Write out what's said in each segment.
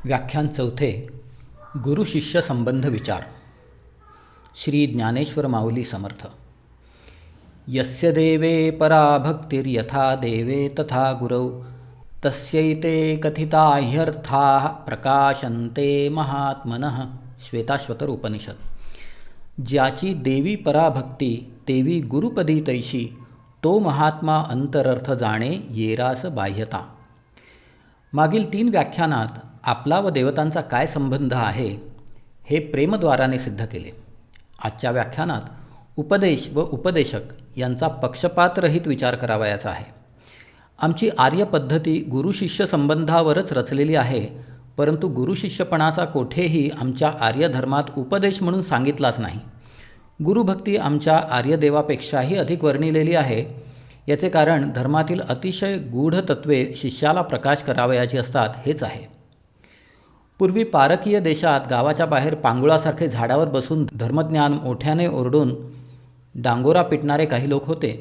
व्याख्यान चौथे. गुरु शिष्य संबंध विचार. श्री ज्ञानेश्वर माऊली समर्थ. यस्य देवे परा भक्तिर्यथा देवे तथा गुरौ तस्यैते कथिता ह्यर्थाः प्रकाशन्ते महात्मनः. श्वेताश्वतर उपनिषद. ज्याची देवी पराभक्ती तेवी गुरुपदी तैशी, तो महात्मा अंतरर्थ जाणे येरास बाह्यता. मागील 3 व्याख्यानात आपला व देवतांचा काय संबंध आहे हे प्रेमद्वाराने सिद्ध केले. आजच्या व्याख्यानात उपदेश व उपदेशक यांचा पक्षपातरहित विचार करावयाचा आहे. आमची आर्य पद्धती गुरुशिष्य संबंधावरच रचलेली आहे, परंतु गुरुशिष्यपणाचा कोठेही आमच्या आर्य धर्मात उपदेश म्हणून सांगितलाच नाही. गुरुभक्ती आमच्या आर्यदेवापेक्षाही अधिक वर्णिलेली आहे. याचे कारण धर्मातील अतिशय गूढ तत्वे शिष्याला प्रकाश करावयाची असतात हेच आहे. पूर्वी पारकीय देशात गावाच्या बाहेर पांगुळासारखे झाडावर बसून धर्मज्ञान मोठ्याने ओरडून डांगोरा पिटणारे काही लोक होते,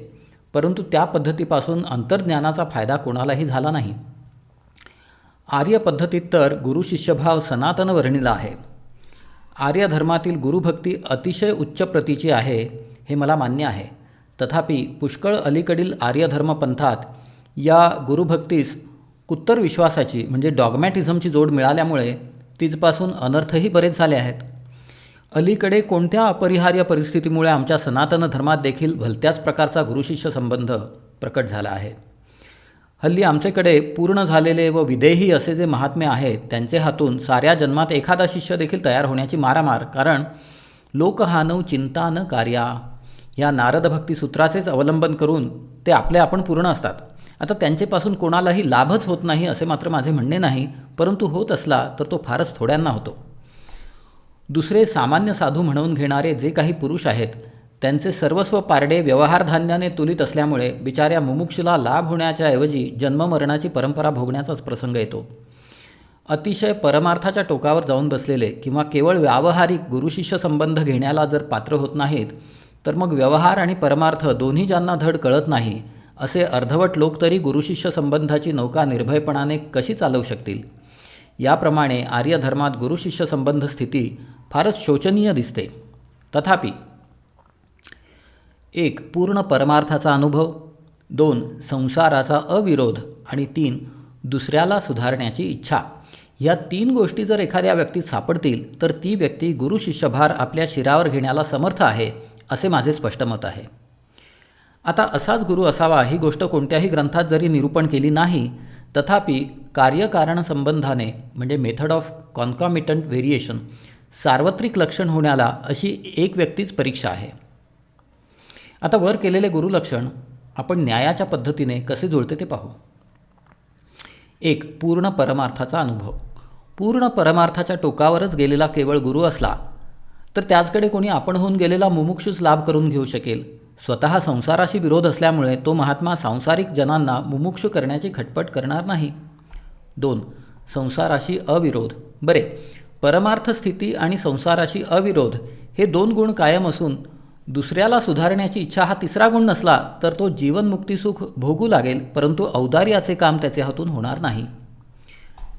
परंतु त्या पद्धतीपासून अंतर्ज्ञानाचा फायदा कोणालाही झाला नाही. आर्य पद्धतीत तर गुरुशिष्यभाव सनातन वर्णिला आहे. आर्य धर्मातील गुरुभक्ती अतिशय उच्च प्रतीची आहे हे मला मान्य आहे. तथापि पुष्कळ अलीकडील आर्य धर्मपंथात या गुरुभक्तीस कुत्तर विश्वासाची म्हणजे डॉगमॅटिझमची जोड मिळाल्यामुळे तिचपासून अनर्थही बरेच झाले आहेत. अलीकडे कोणत्या अपरिहार्य परिस्थितीमुळे आमच्या सनातन धर्मात देखील भलत्याच प्रकारचा गुरुशिष्य संबंध प्रकट झाला आहे. हल्ली आमच्याकडे पूर्ण झालेले व विदेही असे जे महात्मे आहेत त्यांचे हातून साऱ्या जन्मात एखादा शिष्य देखील तयार होण्याची मारामार. कारण लोकहानौ चिंता न कार्या या नारदभक्ती सूत्राचेच अवलंबन करून ते आपले आपण पूर्ण असतात. आता त्यांचेपासून कोणालाही लाभच होत नाही असे मात्र माझे म्हणणे नाही, परंतु होत असला तर तो फारच थोड्यांना होतो. दुसरे सामान्य साधू म्हणून घेणारे जे काही पुरुष आहेत त्यांचे सर्वस्व पारडे व्यवहारधान्याने तुलित असल्यामुळे बिचाऱ्या मुमुक्षूला लाभ होण्याच्या ऐवजी जन्ममरणाची परंपरा भोगण्याचाच प्रसंग येतो. अतिशय परमार्थाच्या टोकावर जाऊन बसलेले किंवा केवळ व्यावहारिक गुरुशिष्य संबंध घेण्याला जर पात्र होत नाहीत, तर मग व्यवहार आणि परमार्थ दोन्ही ज्यांना धड कळत नाही असे अर्धवट लोक तरी गुरुशिष्य संबंधाची नौका निर्भयपणाने कशी चालवू शकतील. याप्रमाणे आर्य धर्मात गुरुशिष्य संबंध स्थिती फारच शोचनीय दिसते. तथापि 1. पूर्ण परमार्थाचा अनुभव, 2. संसाराचा अविरोध आणि 3. दुसऱ्याला सुधारण्याची इच्छा. या 3 गोष्टी जर एखाद्या व्यक्तीत सापडतील तर ती व्यक्ती गुरुशिष्यभार आपल्या शिरावर घेण्याला समर्थ आहे असे माझे स्पष्ट मत आहे. आता असाच गुरु असावा ही गोष्ट कोणत्याही ग्रंथात जरी निरूपण केली नाही, तथापि कार्यकारण संबंधाने म्हणजे मेथड ऑफ कॉन्कॉमिटंट व्हेरिएशन सार्वत्रिक लक्षण होण्याला अशी एक व्यक्तीच परीक्षा आहे. आता वर केलेले गुरुलक्षण आपण न्यायाच्या पद्धतीने कसे जुळते ते पाहू. 1. पूर्ण परमार्थाचा अनुभव. पूर्ण परमार्थाच्या टोकावरच गेलेला केवळ गुरु असला तर त्याचकडे कोणी आपण होऊन गेलेला मुमुक्षूच लाभ करून घेऊ शकेल. स्वतः संसाराशी विरोध असल्यामुळे तो महात्मा सांसारिक जनांना मुमुक्षू करण्याची खटपट करणार नाही. 2. संसाराशी अविरोध. बरे, परमार्थ स्थिती आणि संसाराशी अविरोध हे 2 गुण कायम असून दुसऱ्याला सुधारण्याची इच्छा हा 3रा गुण नसला तर तो जीवनमुक्ती सुख भोगू लागेल, परंतु औदार्याचे काम त्याचे हातून होणार नाही.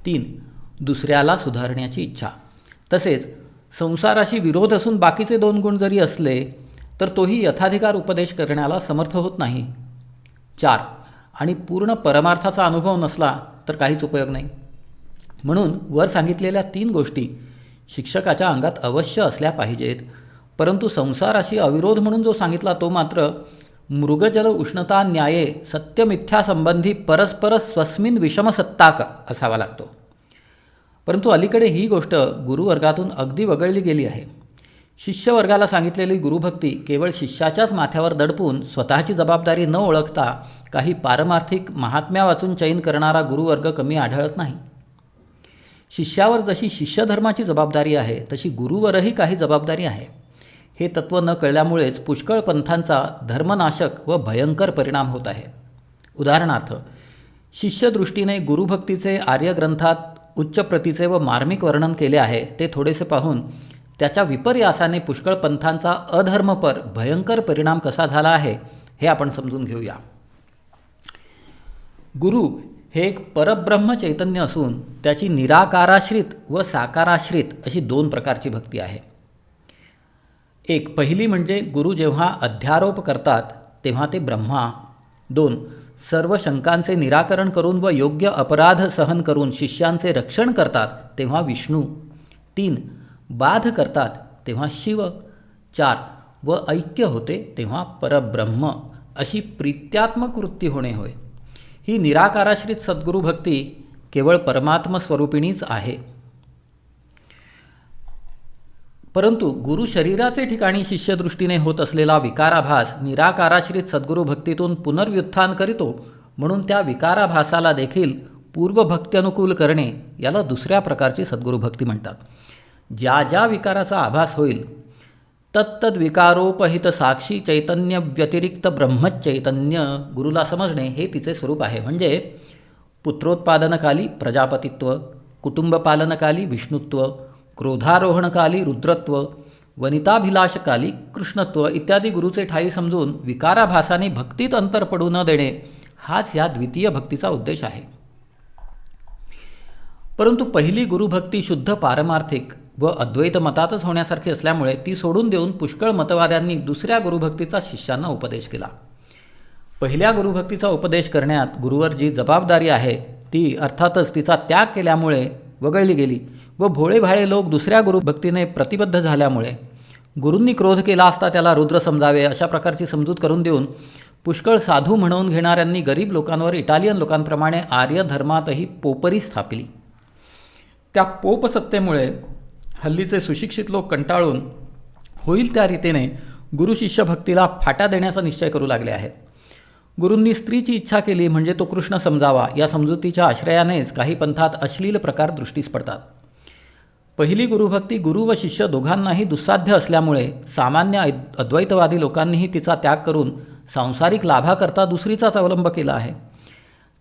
3. दुसऱ्याला सुधारण्याची इच्छा. तसेच संसाराशी विरोध असून बाकीचे 2 गुण जरी असले तर तोही यथाधिकार उपदेश करण्याला समर्थ होत नाही. 4. आणि पूर्ण परमार्थाचा अनुभव नसला तर काहीच उपयोग नाही. म्हणून वर सांगितलेल्या 3 गोष्टी शिक्षकाच्या अंगात अवश्य असल्या पाहिजेत, परंतु संसाराशी अविरोध म्हणून जो सांगितला तो मात्र मृगजल उष्णता न्याये सत्यमिथ्या संबंधी परस्पर स्वस्मिन विषमसत्ताक असावा लागतो. परंतु अलीकडे ही गोष्ट गुरुवर्गातून अगदी वगळली गेली आहे. शिष्यवर्गाला सांगितलेली गुरुभक्ती केवळ शिष्याच्याच माथ्यावर दडपून स्वतःची जबाबदारी न ओळखता काही पारमार्थिक महात्म्या वाचून चैन करणारा गुरुवर्ग कमी आढळत नाही. शिष्यावर जशी शिष्यधर्माची जबाबदारी आहे तशी गुरुवरही काही जबाबदारी आहे. हे तत्त्व न कळल्यामुळेच पुष्कळ पंथांचा धर्मनाशक व भयंकर परिणाम होत आहे. उदाहरणार्थ, शिष्यदृष्टीने गुरुभक्तीचे आर्य ग्रंथात उच्च प्रतीचे व मार्मिक वर्णन केले आहे ते थोडेसे पाहून त्याच्या विपर्यासाने पुष्कळ पंथांचा अधर्मपर भयंकर परिणाम कसा झाला आहे हे आपण समजून घेऊया. गुरु हे एक परब्रह्म चैतन्य असून त्याची निराकाराश्रित व साकाराश्रित अशी दोन प्रकारची भक्ती आहे. एक, पहिली म्हणजे गुरु जेव्हा अध्यारोप करतात तेव्हा ते ब्रह्मा. 2, सर्व शंकांचे निराकरण करून व योग्य अपराध सहन करून शिष्यांचे रक्षण करतात तेव्हा विष्णू. 3, बाध करतात तेव्हा शिव. 4, व ऐक्य होते तेव्हा परब्रह्म. अशी प्रीत्यात्मक वृत्ती होणे होय. ही निराकाराश्रित सद्गुरू भक्ती केवळ परमात्म स्वरूपिणीच आहे. परंतु गुरु शरीराचे ठिकाणी शिष्यदृष्टीने होत असलेला विकाराभास निराकाराश्रित सद्गुरू भक्तीतून पुनर्व्युत्थान करीतो, म्हणून त्या विकाराभासाला देखील पूर्वभक्त्यनुकूल करणे याला दुसऱ्या प्रकारची सद्गुरू भक्ती म्हणतात. ज्या ज्या विकाराचा आभास होईल तत्तद विकारोपहित साक्षी चैतन्य व्यतिरिक्त ब्रह्मचैतन्य गुरुला समजणे हे तिचे स्वरूप आहे. म्हणजे पुत्रोत्पादनकाली प्रजापतित्व, कुटुंबपालनकाली विष्णुत्व, क्रोधारोहणकाली रुद्रत्व, वनिताभिलाषकाली कृष्णत्व इत्यादी गुरुचे ठाई समजून विकाराभासाने भक्तीत अंतर पडू न देणे हाच या द्वितीय भक्तीचा उद्देश आहे. परंतु पहिली गुरुभक्ती शुद्ध पारमार्थिक व अद्वैत मतातच होण्यासारखी असल्यामुळे ती सोडून देऊन पुष्कळ मतवाद्यांनी दुसऱ्या गुरुभक्तीचा शिष्यांना उपदेश केला. पहिल्या गुरुभक्तीचा उपदेश करण्यात गुरुवर जी जबाबदारी आहे ती अर्थातच तिचा त्याग केल्यामुळे वगळली गेली व भोळेभाळे लोक दुसऱ्या गुरुभक्तीने प्रतिबद्ध झाल्यामुळे गुरूंनी क्रोध केला असता त्याला रुद्र समजावे अशा प्रकारची समजूत करून देऊन पुष्कळ साधू म्हणवून घेणाऱ्यांनी गरीब लोकांवर इटालियन लोकांप्रमाणे आर्य धर्मातही पोपरी स्थापिली. त्या पोपसत्तेमुळे हल्लीचे सुशिक्षित लोक कंटाळून होईल त्या रीतीने गुरुशिष्य भक्तीला फाटा देण्याचा निश्चय करू लागले आहेत. गुरूंनी स्त्रीची इच्छा केली म्हणजे तो कृष्ण समजावा या समजुतीच्या आश्रयानेच काही पंथात अश्लील प्रकार दृष्टीस पडतात. पहिली गुरुभक्ती गुरु व शिष्य दोघांनाही दुस्साध्य असल्यामुळे सामान्य अद्वैतवादी लोकांनीही तिचा त्याग करून सांसारिक लाभाकरता दुसरीचाच अवलंब केला आहे.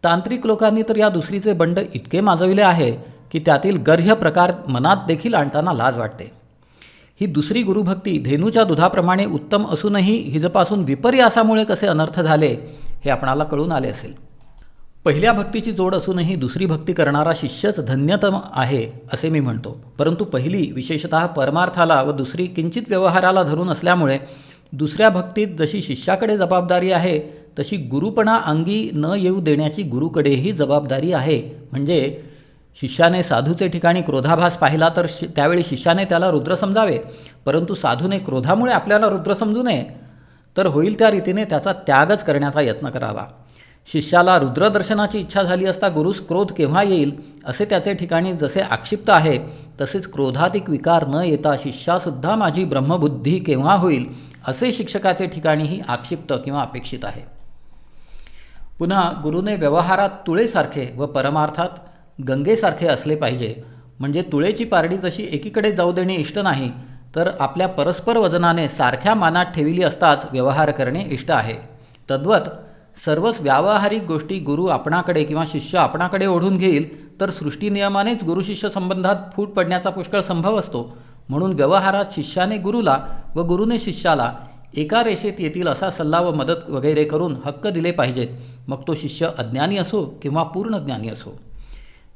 तांत्रिक लोकांनी तर या दुसरीचे बंड इतके माजविले आहे की त्यातील गर्ह्य प्रकार मनात देखील आणताना लाज वाटते. ही दुसरी गुरुभक्ती धेनूच्या दुधाप्रमाणे उत्तम असूनही हिजपासून विपर्यासामुळे कसे अनर्थ झाले हे आपणाला कळून आले असेल. पहिल्या भक्तीची जोड असूनही दुसरी भक्ती करणारा शिष्यच धन्यतम आहे असे मी म्हणतो. परंतु पहिली विशेषतः परमार्थाला व दुसरी किंचित व्यवहाराला धरून असल्यामुळे दुसऱ्या भक्तीत जशी शिष्याकडे जबाबदारी आहे तशी गुरुपणा अंगी न येऊ देण्याची गुरुकडेही जबाबदारी आहे. म्हणजे शिष्याने साधूचे ठिकाणी क्रोधाभास पाहिला तर त्यावेळी शिष्याने त्याला रुद्र समजावे, परंतु साधूने क्रोधामुळे आपल्याला रुद्र समजू नये तर होईल त्या रीतीने त्याचा त्यागच करण्याचा यत्न करावा. शिष्याला रुद्रदर्शनाची इच्छा झाली असता गुरुस क्रोध केव्हा येईल असे त्याचे ठिकाणी जसे आक्षिप्त आहे तसेच क्रोधाधिक विकार न येता शिष्यासुद्धा माझी ब्रह्मबुद्धी केव्हा होईल असे शिक्षकाचे ठिकाणीही आक्षिप्त किंवा अपेक्षित आहे. पुन्हा गुरुने व्यवहारात तुळेसारखे व परमार्थात गंगेसारखे असले पाहिजे. म्हणजे तुळेची पारडी जशी एकीकडे जाऊ देणे इष्ट नाही तर आपल्या परस्पर वजनाने सारख्या मानात ठेविली असताच व्यवहार करणे इष्ट आहे. तद्वत सर्वच व्यावहारिक गोष्टी गुरु आपणाकडे किंवा शिष्य आपणाकडे ओढून घेईल तर सृष्टीनियमानेच गुरुशिष्य संबंधात फूट पडण्याचा पुष्कळ संभव असतो. म्हणून व्यवहारात शिष्याने गुरुला व गुरुने शिष्याला एका रेषेत येतील असा सल्ला व मदत वगैरे करून हक्क दिले पाहिजेत, मग तो शिष्य अज्ञानी असो किंवा पूर्ण ज्ञानी असो.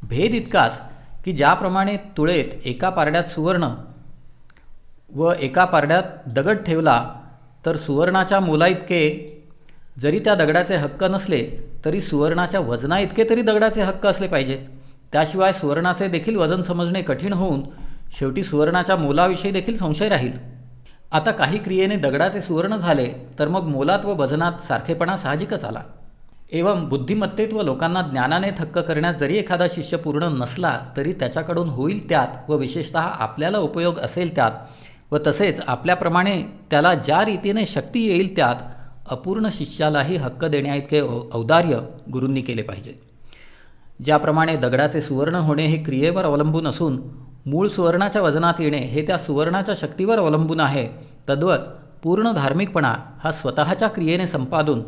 भेद इतकाच की ज्याप्रमाणे तुळेत एका पारड्यात सुवर्ण व एका पारड्यात दगड ठेवला तर सुवर्णाच्या मोलाइतके जरी त्या दगडाचे हक्क नसले तरी सुवर्णाच्या वजना इतके तरी दगडाचे हक्क असले पाहिजेत. त्याशिवाय सुवर्णाचे देखील वजन समजणे कठीण होऊन शेवटी सुवर्णाच्या मोलाविषयी देखील संशय राहील. आता काही क्रियेने दगडाचे सुवर्ण झाले तर मग मोलात व वजनात सारखेपणा साहजिकच आला. एवं बुद्धिमत्तेत व लोकांना ज्ञानाने थक्क करण्यात जरी एखादा शिष्य पूर्ण नसला तरी त्याच्याकडून होईल त्यात व विशेषतः आपल्याला उपयोग असेल त्यात व तसेच आपल्याप्रमाणे त्याला ज्या रीतीने शक्ती येईल त्यात अपूर्ण शिष्यालाही हक्क देण्याइतके औदार्य गुरूंनी केले पाहिजे. ज्याप्रमाणे दगडाचे सुवर्ण होणे हे क्रियेवर अवलंबून असून मूळ सुवर्णाच्या वजनात येणे हे त्या सुवर्णाच्या शक्तीवर अवलंबून आहे, तद्वत पूर्ण धार्मिकपणा हा स्वतःच्या क्रियेने संपादून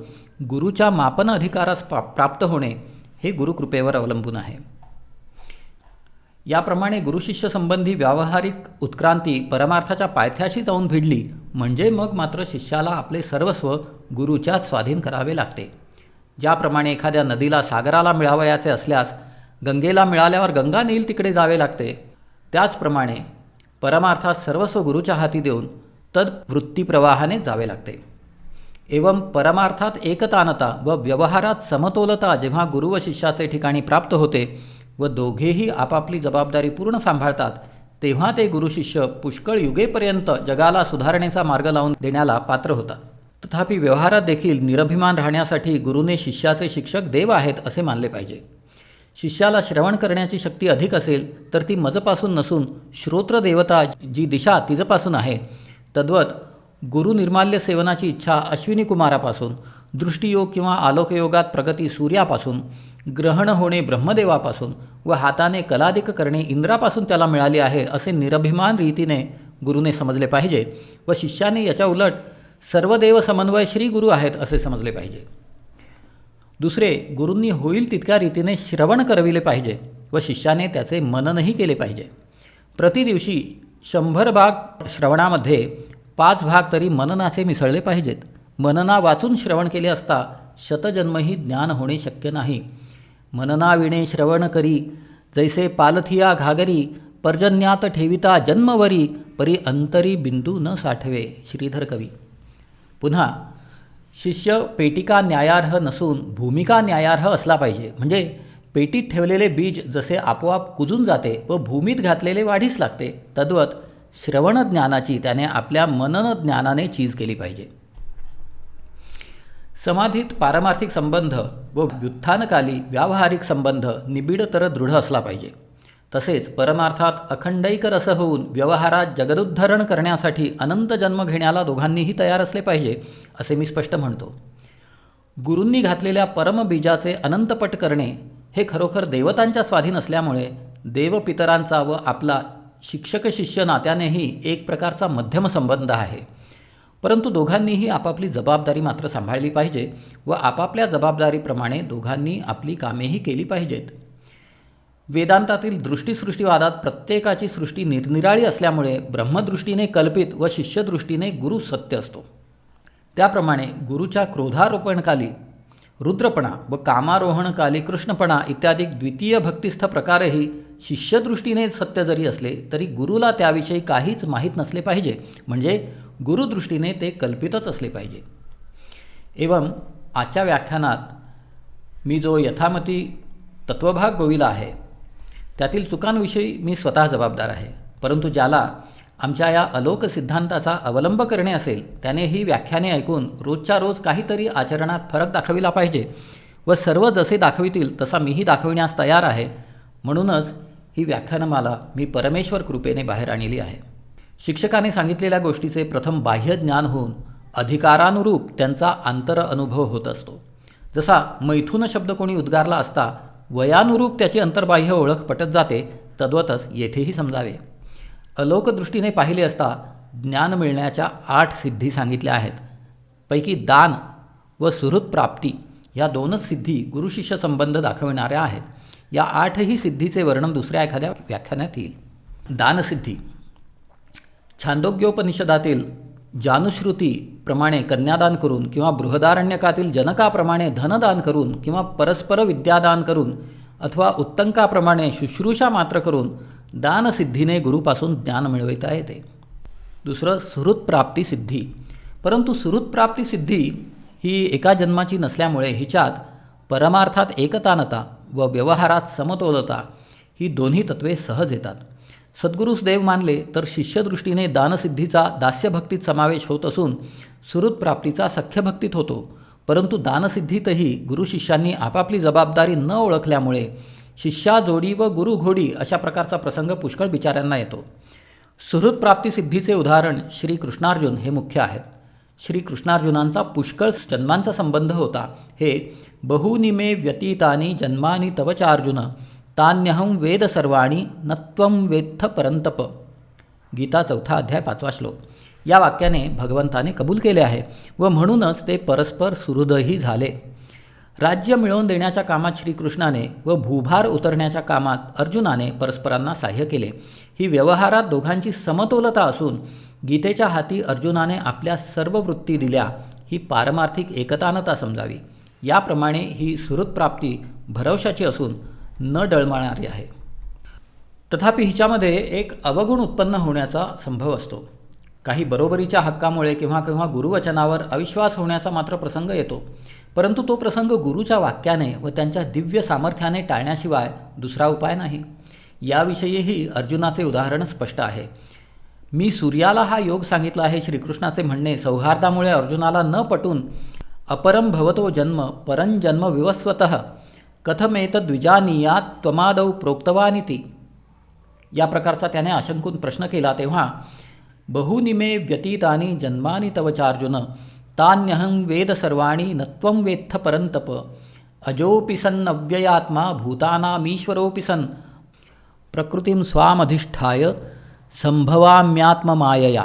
गुरुच्या मापन अधिकारास प्राप्त होणे हे गुरुकृपेवर अवलंबून आहे. याप्रमाणे गुरुशिष्य संबंधी व्यावहारिक उत्क्रांती परमार्थाच्या पायथ्याशी जाऊन भिडली म्हणजे मग मात्र शिष्याला आपले सर्वस्व गुरुच्याच स्वाधीन करावे लागते. ज्याप्रमाणे एखाद्या नदीला सागराला मिळावयाचे असल्यास गंगेला मिळाल्यावर गंगा नेईल तिकडे जावे लागते, त्याचप्रमाणे परमार्थात सर्वस्व गुरुच्या हाती देऊन तद्वृत्तीप्रवाहाने जावे लागते. एवं परमार्थात एकतानता व व्यवहारात समतोलता जेव्हा गुरु व शिष्याचे ठिकाणी प्राप्त होते व दोघेही आपापली जबाबदारी पूर्ण सांभाळतात, तेव्हा ते गुरु शिष्य पुष्कळ युगेपर्यंत जगाला सुधारणेचा मार्ग लावून देण्याला पात्र होतात. तथापि व्यवहारात देखील निरभिमान राहण्यासाठी गुरुने शिष्याचे शिक्षक देव आहेत असे मानले पाहिजे. शिष्याला श्रवण करण्याची शक्ती अधिक असेल तर ती मजपासून नसून श्रोत्र देवता जी दिशा तिजपासून आहे, तद्वत गुरु निर्माल्य सेवनाची इच्छा अश्विनी कुमारापासून, दृष्टियोग किंवा आलोकयोगात प्रगती सूर्यापासून, ग्रहण होणे ब्रह्मदेवापासून व हाताने कलादिक करणे इंद्रापासून त्याला मिळाली आहे असे निरभिमान रीतीने गुरुने समजले पाहिजे व शिष्याने याच्या उलट सर्व देव समन्वय श्री गुरु आहेत असे समजले पाहिजे. दुसरे, गुरूंनी होईल तितक्या रीतीने श्रवण करविले पाहिजे व शिष्याने त्याचे मननही केले पाहिजे. प्रतिदिवशी 100 भाग श्रवणामध्ये 5 भाग तरी मननाचे मिसळले पाहिजेत. मनना वाचून श्रवण केले असता शतजन्मही ज्ञान होणे शक्य नाही. मननाविणे श्रवण करी जैसे पालथिया घागरी, पर्जन्यात ठेविता जन्मवरी, परी अंतरी बिंदू न साठवे. श्रीधर कवी. पुन्हा, शिष्य पेटिका न्यायार्ह नसून भूमिका न्यायार्ह असला पाहिजे. म्हणजे पेटीत ठेवलेले बीज जसे आपोआप कुजून जाते व भूमीत घातलेले वाढीस लागते, तद्वत श्रवण ज्ञानाची त्याने आपल्या मनन ज्ञानाने चीज केली पाहिजे. समाधीत पारमार्थिक संबंध व व्युत्थानकाली व्यावहारिक संबंध निबिड तर दृढ असला पाहिजे. तसेच परमार्थात अखंडैक रस होऊन व्यवहारात जगदुद्धरण करण्यासाठी अनंत जन्म घेण्याला दोघांनीही तयार असले पाहिजे असे मी स्पष्ट म्हणतो. गुरूंनी घातलेल्या परमबीजाचे अनंतपट करणे हे खरोखर देवतांच्या स्वाधीन असल्यामुळे देवपितरांचा व आपला शिक्षक शिष्य नात्यानेही एक प्रकारचा मध्यम संबंध आहे. परंतु दोघांनीही आपापली जबाबदारी मात्र सांभाळली पाहिजे व आपापल्या जबाबदारीप्रमाणे दोघांनी आपली कामेही केली पाहिजेत. वेदांतातील दृष्टीसृष्टीवादात प्रत्येकाची सृष्टी निरनिराळी असल्यामुळे ब्रह्मदृष्टीने कल्पित व शिष्यदृष्टीने गुरु सत्य असतो. त्याप्रमाणे गुरुच्या क्रोधारोपणकाली रुद्रपणा व कामारोहणकाली कृष्णपणा इत्यादी द्वितीय भक्तिस्थ प्रकारही शिष्यदृष्टीने सत्य जरी असले तरी गुरुला त्याविषयी काहीच माहीत नसले पाहिजे. म्हणजे गुरुदृष्टीने ते कल्पितच असले पाहिजे. एवं आजच्या व्याख्यानात मी जो यथामती तत्वभाग गोविला आहे त्यातील चुकांविषयी मी स्वतः जबाबदार आहे. परंतु ज्याला आमच्या या अलोक सिद्धांताचा अवलंब करणे असेल त्याने ही व्याख्याने ऐकून रोजच्या रोज काहीतरी आचरणात फरक दाखविला पाहिजे व सर्व जसे दाखवितील तसा मीही दाखविण्यास तयार आहे. म्हणूनच ही व्याख्यानमाला मी परमेश्वर कृपेने बाहेर आणली आहे. शिक्षकाने सांगितलेल्या गोष्टीचे प्रथम बाह्य ज्ञान होऊन अधिकारानुरूप त्यांचा आंतर अनुभव होत असतो. जसा मैथुन शब्द कोणी उद्गारला असता वयानुरूप त्याची अंतर्बाह्य ओळख पटत जाते, तद्वतच येथेही समजावे. अलोकदृष्टीने पाहिले असता ज्ञान मिळण्याच्या 8 सिद्धी सांगितल्या आहेत. पैकी दान व सुहृत प्राप्ती या 2च सिद्धी गुरुशिष्य संबंध दाखविणाऱ्या आहेत. या 8ही सिद्धीचे वर्णन दुसऱ्या एखाद्या व्याख्यानात येईल. दानसिद्धी. छांदोग्योपनिषदातील जानुश्रुतीप्रमाणे कन्यादान करून किंवा बृहदारण्यकातील जनकाप्रमाणे धनदान करून किंवा परस्पर विद्यादान करून अथवा उत्तंकाप्रमाणे शुश्रूषा मात्र करून दानसिद्धीने गुरुपासून ज्ञान मिळविता येते. दुसरं सुहृतप्राप्ती सिद्धी. परंतु सुहृतप्राप्ती सिद्धी ही एका जन्माची नसल्यामुळे हिच्यात परमार्थात एकतानता व व्यवहारात समतोलता ही दोन्ही तत्वे सहज येतात. सद्गुरूस देव मानले तर शिष्यदृष्टीने दानसिद्धीचा दास्यभक्तीत समावेश होत असून सुहृतप्राप्तीचा सख्यभक्तीत होतो. परंतु दानसिद्धीतही गुरुशिष्यांनी आपापली जबाबदारी न ओळखल्यामुळे शिष्याजोडी व गुरुघोडी अशा प्रकारचा प्रसंग पुष्कळ बिचाऱ्यांना येतो. सुहृतप्राप्ती सिद्धीचे उदाहरण श्री कृष्णार्जुन हे मुख्य आहेत. श्री कृष्णार्जुनांचा पुष्कळ जन्मांचा संबंध होता. हे बहुनिमे व्यतीतानी जन्मानी तव चार्जुन तान्यहं वेद सर्वाणी नत्वं वेत्थ परंतप. गीता 4 अध्याय 5 श्लोक. या वाक्याने भगवंताने कबूल केले आहे व म्हणूनच ते परस्पर सुहृदही झाले. राज्य मिळवून देण्याच्या कामात श्रीकृष्णाने व भूभार उतरण्याच्या कामात अर्जुनाने परस्परांना साह्य केले. ही व्यवहारात दोघांची समतोलता असून गीतेच्या हाती अर्जुनाने आपल्या सर्व वृत्ती दिल्या. ही पारमार्थिक एकतानता समजावी. याप्रमाणे ही सुहृतप्राप्ती भरवशाची असून न डळमळणारी आहे. तथापि हिच्यामध्ये एक अवगुण उत्पन्न होण्याचा संभव असतो. काही बरोबरीच्या हक्कामुळे किंवा केव्हा गुरुवचनावर अविश्वास होण्याचा मात्र प्रसंग येतो. परंतु तो प्रसंग गुरुच्या वाक्याने व त्यांच्या दिव्य सामर्थ्याने टाळण्याशिवाय दुसरा उपाय नाही. याविषयीही अर्जुनाचे उदाहरण स्पष्ट आहे. मी सूर्याला हा योग सांगितला आहे श्रीकृष्णाचे म्हणणे सौहार्दामुळे अर्जुनाला न पटून अपरम भवतो जन्म परंजन्म विवस्वतः कथमेतद्विजानीयात त्वमादौ प्रोक्तवानिती या प्रकारचा त्याने आशंकून प्रश्न केला. तेव्हा बहुनिमे व्यतीतानि जन्मानि तव चार्जुन तान्यहं वेद सर्वाणि न त्वं वेत्थ परंतप अजोऽपि सन् अव्ययात्मा भूतानामीश्वरोऽपि सन् प्रकृतिं स्वामधिष्ठाय संभवाम्यात्ममायया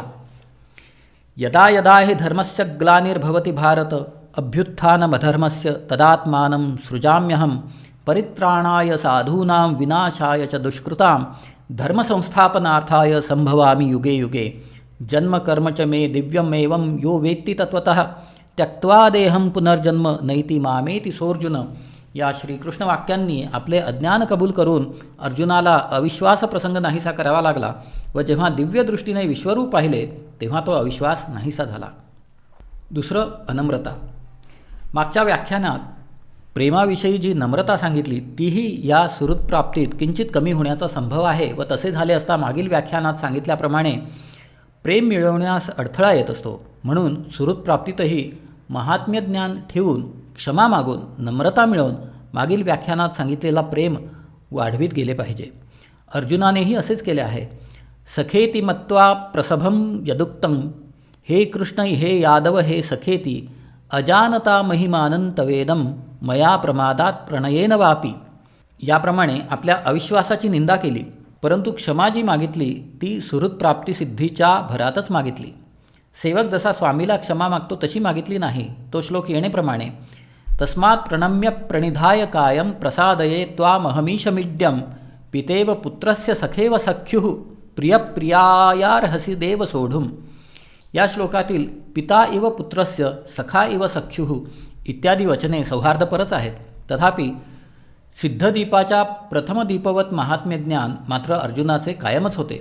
यदा यदा हि धर्मस्य ग्लानिर्भवति भारत अभ्युत्थानमधर्मस्य तदात्मानं सृजाम्यहं परित्राणाय साधूनां विनाशाय च दुष्कृतां धर्मसंस्थापनार्थाय संभवामि युगे युगे जन्मकर्म च मे दिव्यमेवं यो वेत्ति तत्त्वतः त्यक्त्वा देहं पुनर्जन्म नैति मामेति सोऽर्जुन. या श्रीकृष्ण वाक्यांनी आपले अज्ञान कबूल करून अर्जुनाला अविश्वास प्रसंग नाहीसा करावा लागला व जेव्हा दिव्य दृष्टीने विश्वरूप पाहिले तेव्हा तो अविश्वास नाहीसा झाला. दुसरं, अनम्रता. मागच्या व्याख्यानात प्रेमाविषयी जी नम्रता सांगितली तीही या सुहृदप्राप्तीत किंचित कमी होण्याचा संभव आहे व तसे झाले असता मागील व्याख्यानात सांगितल्याप्रमाणे प्रेम मिळवण्यास अडथळा येत असतो. म्हणून सुहृदप्राप्तीतही महात्म्य ज्ञान ठेवून क्षमा मागून नम्रता मिळवून मागील व्याख्यानात सांगितलेला प्रेम वाढवीत गेले पाहिजे. अर्जुनानेही असेच केले आहे. सखेती मत्वा प्रसभम यदुक्तं हे कृष्ण हे यादव हे सखेती अजानता महिमानंतवेदम मया प्रमादात प्रणयेन वापी. याप्रमाणे आपल्या अविश्वासाची निंदा केली, परंतु क्षमा जी मागितली ती सुहृदप्राप्तीसिद्धीच्या भरातच मागितली. सेवक जसा स्वामीला क्षमा मागतो तशी मागितली नाही. तो श्लोक येणेप्रमाणे तस्मात् प्रणम्य प्रणिधाय कायं प्रसादये त्वामहमीशमिड्यं पितेव पुत्रस्य सखेव सख्युः प्रियप्रियायार्हसि देव सोढुम. या श्लोकातील पिता इव पुत्रस्य सखा इव सख्युः इत्यादी वचने सौहार्दपरच आहेत. तथापि सिद्धदीपाच्या प्रथम दीपवत महात्म्य ज्ञान मात्र अर्जुनाचे कायमच होते.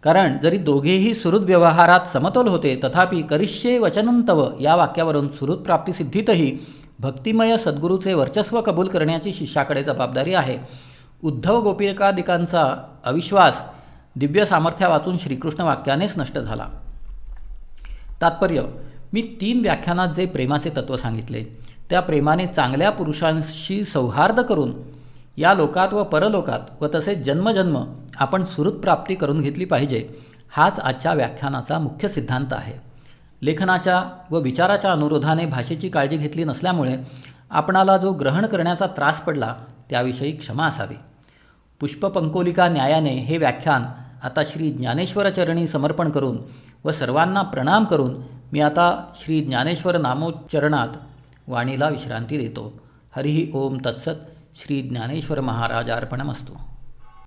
कारण जरी दोघेही सुहृद व्यवहारात समतोल होते तथापि करिष्ये वचनंतव या वाक्यावरून सुहृदप्राप्तीसिद्धीतही भक्तिमय सद्गुरूचे वर्चस्व कबूल करण्याची शिष्याकडे जबाबदारी आहे. उद्धव गोपिकादिकांचा अविश्वास दिव्य सामर्थ्या वाचून श्रीकृष्ण वाक्यानेच नष्ट झाला. तात्पर्य: मी 3 व्याख्यानात जे प्रेमाचे तत्त्व सांगितले त्या प्रेमाने चांगल्या पुरुषांशी सौहार्द करून या लोकात व परलोकात व तसेच जन्मजन्म आपण सुहृदप्राप्ती करून घेतली पाहिजे, हाच आजच्या व्याख्यानाचा मुख्य सिद्धांत आहे. लेखनाच्या व विचाराच्या अनुरोधाने भाषेची काळजी घेतली नसल्यामुळे आपणाला जो ग्रहण करण्याचा त्रास पडला त्याविषयी क्षमा असावी. पुष्पपंकोलिका न्यायाने हे व्याख्यान आता श्री ज्ञानेश्वरचरणी समर्पण करून व सर्वांना प्रणाम करून मी आता श्री ज्ञानेश्वर नामोच्चरणात वाणीला विश्रांती देतो. हरिः ओम तत्सत. श्री ज्ञानेश्वर महाराजार्पणमस्तु.